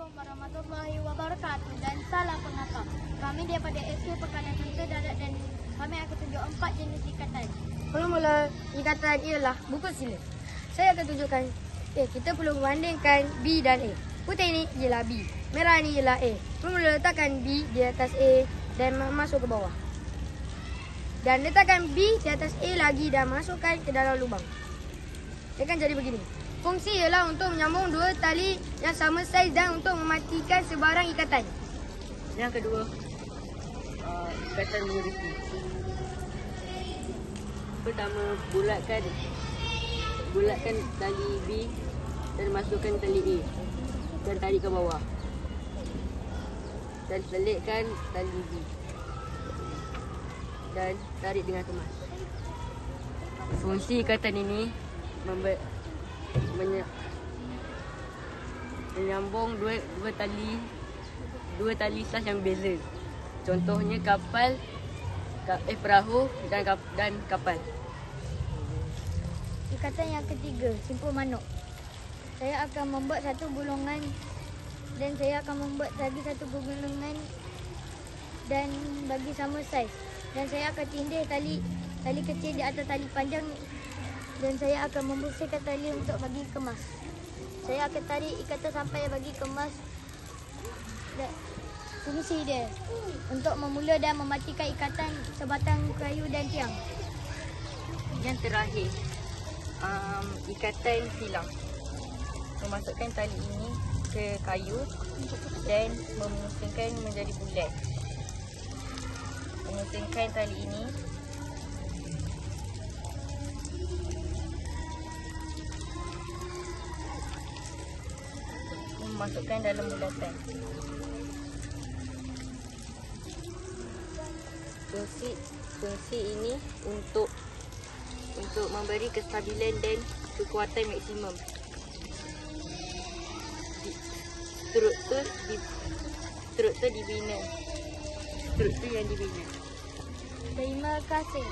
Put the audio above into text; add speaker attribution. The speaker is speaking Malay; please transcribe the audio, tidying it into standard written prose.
Speaker 1: Assalamualaikum warahmatullahi wabarakatuh dan salam pengatam. Kami daripada SK Pekanan Tentera Darat dan kami akan tunjuk 4 jenis ikatan.
Speaker 2: Mula-mula ikatan ialah buku sila. Saya akan tunjukkan kita perlu membandingkan B dan A. Putih ni ialah B, merah ni ialah A. Mula-mula letakkan B di atas A dan masuk ke bawah. Dan letakkan B di atas A lagi dan masukkan ke dalam lubang. Dia akan jadi begini. Fungsi ialah untuk menyambung dua tali yang sama saiz dan untuk mematikan sebarang ikatan.
Speaker 3: Yang kedua, ikatan mengerti. Pertama, bulatkan tali B dan masukkan tali A dan tarik ke bawah. Dan selitkan tali B dan tarik dengan kemas. Fungsi ikatan ini menyambung dua tali sas yang berbeza. Contohnya perahu dan kapal.
Speaker 1: Ikatan yang ketiga, simpul manuk. Saya akan membuat satu gulungan dan saya akan membuat lagi satu gulungan dan bagi sama saiz. Dan saya akan tindih tali kecil di atas tali panjang dan saya akan membersihkan tali untuk bagi kemas. Saya akan tarik ikatan sampai bagi kemas. Fungsi dia untuk memula dan mematikan ikatan sebatang kayu dan tiang.
Speaker 3: Yang terakhir, ikatan silang. Memasukkan tali ini ke kayu dan memusingkan menjadi bulat. Memusingkan tali ini memasukkan dalam bulatan. Fungsi ini untuk memberi kestabilan dan kekuatan maksimum. Struktur yang dibina.
Speaker 1: Terima kasih.